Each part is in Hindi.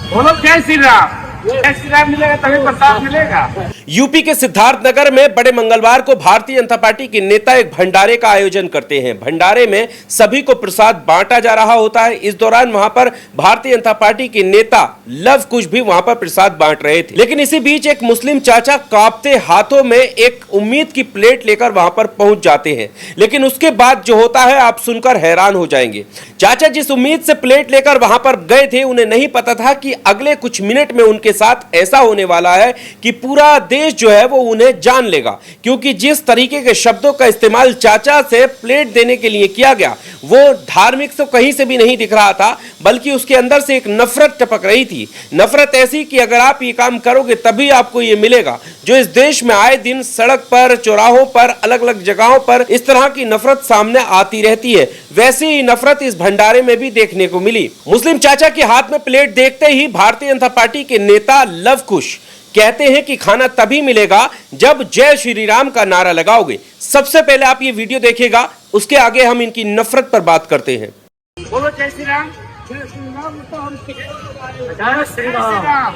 बोलो जय श्री राम। जय श्री राम मिलेगा तभी प्रसाद मिलेगा। यूपी के सिद्धार्थनगर में बड़े मंगलवार को भारतीय जनता पार्टी के नेता एक भंडारे का आयोजन करते हैं। भंडारे में सभी को प्रसाद बांटा जा रहा होता है। इस दौरान वहां पर भारतीय जनता पार्टी के नेता लव कुश भी वहां पर प्रसाद बांट रहे थे। लेकिन इसी बीच एक मुस्लिम चाचा कांपते हाथों में एक उम्मीद की प्लेट लेकर वहां पर पहुंच जाते हैं। लेकिन उसके बाद जो होता है आप सुनकर हैरान हो जाएंगे। चाचा जिस उम्मीद से प्लेट लेकर वहां पर गए थे, उन्हें नहीं पता था कि अगले कुछ मिनट में उनके साथ ऐसा होने वाला है कि पूरा देश जो है वो उन्हें जान लेगा। क्योंकि जिस तरीके के शब्दों का इस्तेमाल चाचा से प्लेट देने के लिए किया गया, वो धार्मिक तो कहीं से भी नहीं दिख रहा था, बल्कि उसके अंदर से एक नफरत टपक रही थी। नफरत ऐसी कि अगर आप ये काम करोगे तभी आपको ये मिलेगा। जो इस देश में आए दिन सड़क पर, चौराहों पर, अलग अलग जगहों पर इस तरह की नफरत सामने आती रहती है, वैसी ही नफरत इस भंडारे में भी देखने को मिली। मुस्लिम चाचा के हाथ में प्लेट देखते ही भारतीय जनता पार्टी के नेता लव कुश कहते हैं कि खाना तभी मिलेगा जब जय श्री राम का नारा लगाओगे। सबसे पहले आप ये वीडियो देखिएगा, उसके आगे हम इनकी नफरत पर बात करते हैं। बोलो जय श्री राम। जय श्री राम। जय श्री राम।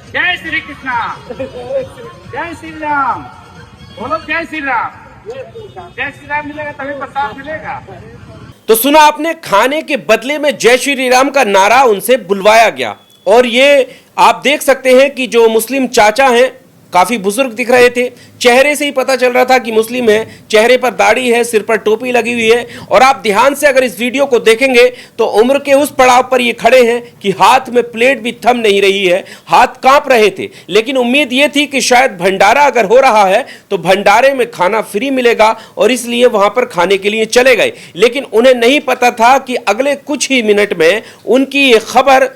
जय श्री कृष्णा। जय श्री राम। बोलो जय श्री राम। जय श्री राम मिलेगा तभी प्रसाद मिलेगा। तो सुना आपने, खाने के बदले में जय श्री राम का नारा उनसे बुलवाया गया। और ये आप देख सकते हैं कि जो मुस्लिम चाचा हैं काफी बुजुर्ग दिख रहे थे। चेहरे से ही पता चल रहा था कि मुस्लिम है। चेहरे पर दाढ़ी है, सिर पर टोपी लगी हुई है। और आप ध्यान से अगर इस वीडियो को देखेंगे तो उम्र के उस पड़ाव पर ये खड़े हैं कि हाथ में प्लेट भी थम नहीं रही है, हाथ कांप रहे थे। लेकिन उम्मीद ये थी कि शायद भंडारा अगर हो रहा है तो भंडारे में खाना फ्री मिलेगा, और इसलिए वहां पर खाने के लिए चले गए। लेकिन उन्हें नहीं पता था कि अगले कुछ ही मिनट में उनकी ये खबर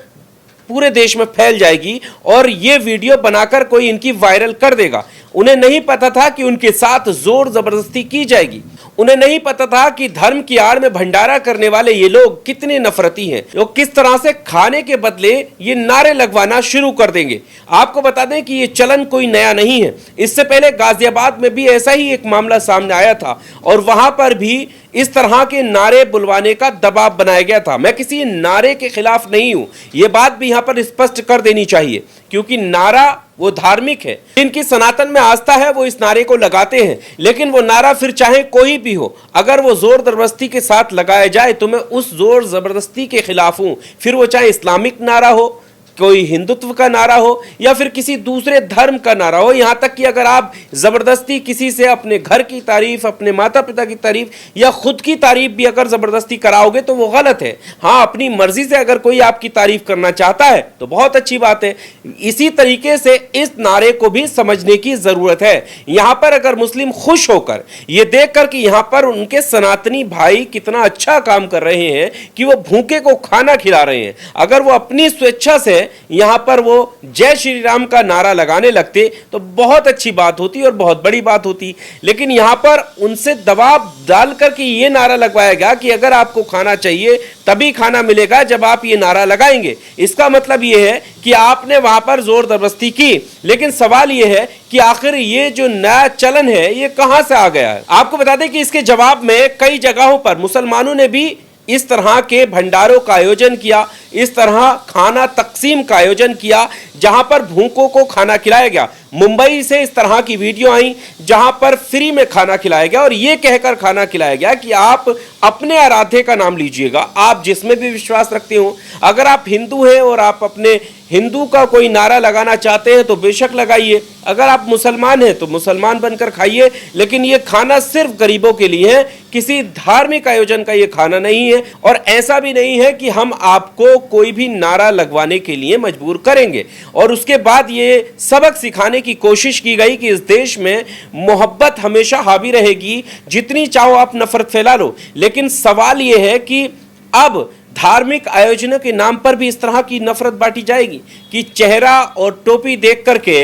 पूरे देश में फैल जाएगी और ये वीडियो बनाकर कोई इनकी वायरल कर देगा। उन्हें नहीं पता था कि उनके साथ जोर जबरदस्ती की जाएगी। उन्हें नहीं पता था कि धर्म की आड़ में भंडारा करने वाले ये लोग कितने नफरती हैं, वो किस तरह से खाने के बदले ये नारे लगवाना शुरू कर देंगे। आपको बता दें कि ये चलन कोई नया नहीं है। इससे पहले गाजियाबाद में भी ऐसा ही एक मामला सामने आया था और वहां पर भी इस तरह के नारे बुलवाने का दबाव बनाया गया था। मैं किसी नारे के खिलाफ नहीं हूं, यह बात भी यहां पर स्पष्ट कर देनी चाहिए, क्योंकि नारा वो धार्मिक है। जिनकी सनातन में आस्था है वो इस नारे को लगाते हैं। लेकिन वो नारा फिर चाहे कोई भी हो, अगर वो जोर जबरदस्ती के साथ लगाया जाए तो मैं उस जोर जबरदस्ती के खिलाफ हूं। फिर वो चाहे इस्लामिक नारा हो, कोई हिंदुत्व का नारा हो, या फिर किसी दूसरे धर्म का नारा हो। यहां तक कि अगर आप जबरदस्ती किसी से अपने घर की तारीफ, अपने माता पिता की तारीफ या खुद की तारीफ भी अगर जबरदस्ती कराओगे तो वो गलत है। हाँ, अपनी मर्जी से अगर कोई आपकी तारीफ करना चाहता है तो बहुत अच्छी बात है। इसी तरीके से इस नारे को भी समझने की जरूरत है। यहां पर अगर मुस्लिम खुश होकर ये देखकर कि यहां पर उनके सनातनी भाई कितना अच्छा काम कर रहे हैं कि वो भूखे को खाना खिला रहे हैं, अगर वो अपनी स्वेच्छा से यहां पर वो जय श्री राम का नारा लगाने लगते तो बहुत अच्छी बात होती और बहुत बड़ी बात होती। लेकिन यहां पर उनसे दबाव डालकर कि ये नारा लगवाया गया कि अगर आपको खाना चाहिए तभी खाना मिलेगा जब आप ये नारा लगाएंगे। इसका मतलब ये है कि आपने वहां पर जोर जबरदस्ती की। लेकिन सवाल ये है कि आखिर ये जो नया चलन है ये कहां से आ गया है। आपको बता दें कि इसके जवाब में कई जगहों पर मुसलमानों ने भी इस तरह के भंडारों का आयोजन किया, इस तरह खाना तकसीम का आयोजन किया जहां पर भूखों को खाना खिलाया गया। मुंबई से इस तरह की वीडियो आई जहां पर फ्री में खाना खिलाया गया और यह कहकर खाना खिलाया गया कि आप अपने आराध्य का नाम लीजिएगा, आप जिसमें भी विश्वास रखते हो। अगर आप हिंदू हैं और आप अपने हिंदू का कोई नारा लगाना चाहते हैं तो बेशक लगाइए। अगर आप मुसलमान हैं तो मुसलमान बनकर खाइए। लेकिन ये खाना सिर्फ गरीबों के लिए है, किसी धार्मिक आयोजन का ये खाना नहीं है। और ऐसा भी नहीं है कि हम आपको कोई भी नारा लगवाने के लिए मजबूर करेंगे। और उसके बाद ये सबक सिखाने की कोशिश की गई कि इस देश में मोहब्बत हमेशा हावी रहेगी, जितनी चाहो आप नफरत फैला लो। लेकिन सवाल यह है कि अब धार्मिक आयोजनों के नाम पर भी इस तरह की नफरत बांटी जाएगी कि चेहरा और टोपी देख करके,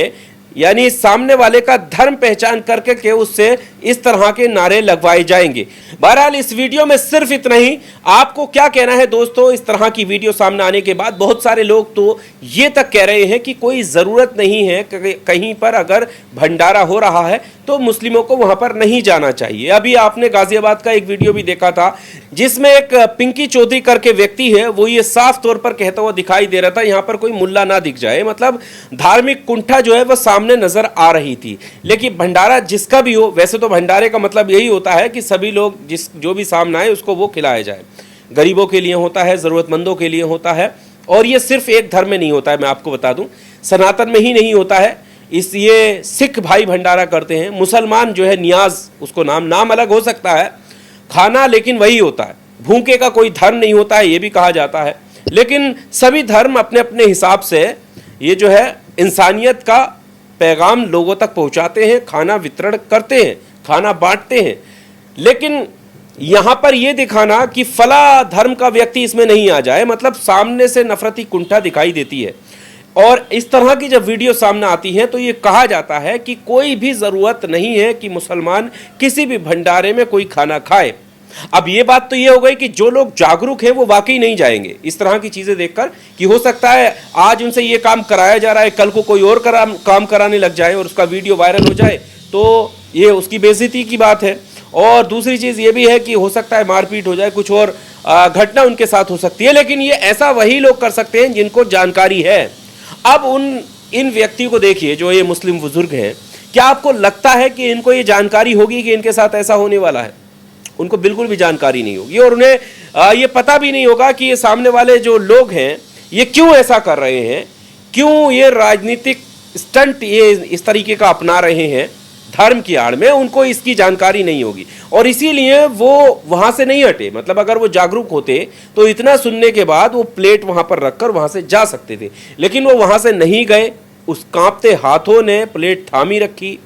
यानी सामने वाले का धर्म पहचान करके के उससे इस तरह के नारे लगवाए जाएंगे। बहरहाल इस वीडियो में सिर्फ इतना ही। आपको क्या कहना है दोस्तों? इस तरह की वीडियो सामने आने के बाद बहुत सारे लोग तो ये तक कह रहे हैं कि कोई ज़रूरत नहीं है, कहीं पर अगर भंडारा हो रहा है तो मुस्लिमों को वहां पर नहीं जाना चाहिए। अभी आपने गाजियाबाद का एक वीडियो भी देखा था जिसमें एक पिंकी चौधरी करके व्यक्ति है, वो ये साफ तौर पर कहता हुआ दिखाई दे रहा था यहां पर कोई मुल्ला ना दिख जाए, मतलब धार्मिक कुंठा जो है वह सामने नजर आ रही थी। लेकिन भंडारा जिसका भी हो, वैसे तो भंडारे का मतलब यही होता है कि सभी लोग जो भी सामने आए उसको वो खिलाया जाए। गरीबों के लिए होता है, जरूरतमंदों के लिए होता है, और ये सिर्फ एक धर्म में नहीं होता है, मैं आपको बता दूं, सनातन में ही नहीं होता है। ये सिख भाई भंडारा करते हैं, मुसलमान जो है नियाज, उसको नाम अलग हो सकता है, खाना लेकिन वही होता है। भूखे का कोई धर्म नहीं होता है, ये भी कहा जाता है। लेकिन सभी धर्म अपने अपने हिसाब से ये जो है इंसानियत का पैगाम लोगों तक पहुंचाते हैं, खाना वितरण करते हैं, खाना बांटते हैं। लेकिन यहां पर यह दिखाना कि फला धर्म का व्यक्ति इसमें नहीं आ जाए, मतलब सामने से नफरती कुंठा दिखाई देती है। और इस तरह की जब वीडियो सामने आती है तो ये कहा जाता है कि कोई भी ज़रूरत नहीं है कि मुसलमान किसी भी भंडारे में कोई खाना खाए। अब ये बात तो ये हो गई कि जो लोग जागरूक हैं वो वाकई नहीं जाएंगे इस तरह की चीज़ें देखकर, कि हो सकता है आज उनसे ये काम कराया जा रहा है, कल को कोई और काम कराने लग जाए और उसका वीडियो वायरल हो जाए तो ये उसकी बेइज्जती की बात है। और दूसरी चीज़ ये भी है कि हो सकता है मारपीट हो जाए, कुछ और घटना उनके साथ हो सकती है। लेकिन ये ऐसा वही लोग कर सकते हैं जिनको जानकारी है। अब इन व्यक्तियों को देखिए जो ये मुस्लिम बुजुर्ग हैं, क्या आपको लगता है कि इनको ये जानकारी होगी कि इनके साथ ऐसा होने वाला है? उनको बिल्कुल भी जानकारी नहीं होगी, और उन्हें ये पता भी नहीं होगा कि ये सामने वाले जो लोग हैं ये क्यों ऐसा कर रहे हैं, क्यों ये राजनीतिक स्टंट ये इस तरीके का अपना रहे हैं धर्म की आड़ में। उनको इसकी जानकारी नहीं होगी और इसीलिए वो वहां से नहीं हटे। मतलब अगर वो जागरूक होते तो इतना सुनने के बाद वो प्लेट वहां पर रखकर वहां से जा सकते थे, लेकिन वो वहां से नहीं गए। उस कांपते हाथों ने प्लेट थामी रखी,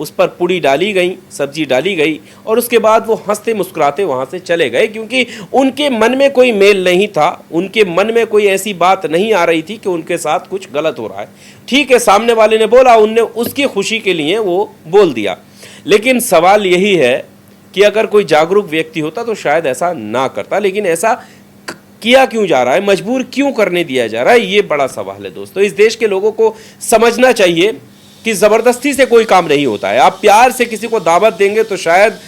उस पर पूड़ी डाली गई, सब्जी डाली गई, और उसके बाद वो हंसते मुस्कुराते वहां से चले गए, क्योंकि उनके मन में कोई मेल नहीं था, उनके मन में कोई ऐसी बात नहीं आ रही थी कि उनके साथ कुछ गलत हो रहा है। ठीक है, सामने वाले ने बोला, उनने उसकी खुशी के लिए वो बोल दिया। लेकिन सवाल यही है कि अगर कोई जागरूक व्यक्ति होता तो शायद ऐसा ना करता, लेकिन ऐसा किया क्यों जा रहा है, मजबूर क्यों करने दिया जा रहा है, ये बड़ा सवाल है दोस्तों। इस देश के लोगों को समझना चाहिए कि ज़बरदस्ती से कोई काम नहीं होता है। आप प्यार से किसी को दावत देंगे तो शायद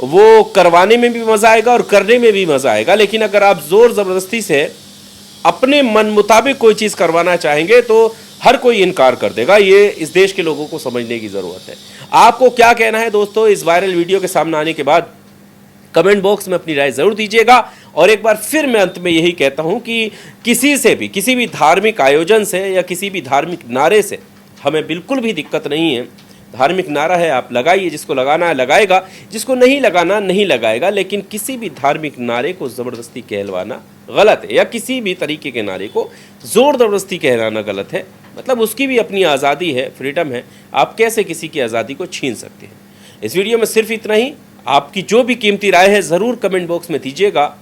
वो करवाने में भी मज़ा आएगा और करने में भी मज़ा आएगा। लेकिन अगर आप ज़ोर ज़बरदस्ती से अपने मन मुताबिक कोई चीज़ करवाना चाहेंगे तो हर कोई इनकार कर देगा। ये इस देश के लोगों को समझने की ज़रूरत है। आपको क्या कहना है दोस्तों इस वायरल वीडियो के सामने आने के बाद? कमेंट बॉक्स में अपनी राय ज़रूर दीजिएगा। और एक बार फिर मैं अंत में यही कहता हूँ कि किसी से भी, किसी भी धार्मिक आयोजन से या किसी भी धार्मिक नारे से हमें बिल्कुल भी दिक्कत नहीं है। धार्मिक नारा है, आप लगाइए, जिसको लगाना है लगाएगा, जिसको नहीं लगाना नहीं लगाएगा। लेकिन किसी भी धार्मिक नारे को ज़बरदस्ती कहलवाना गलत है, या किसी भी तरीके के नारे को ज़ोर ज़बरदस्ती कहलाना गलत है। मतलब उसकी भी अपनी आज़ादी है, फ्रीडम है, आप कैसे किसी की आज़ादी को छीन सकते हैं। इस वीडियो में सिर्फ इतना ही। आपकी जो भी कीमती राय है ज़रूर कमेंट बॉक्स में दीजिएगा।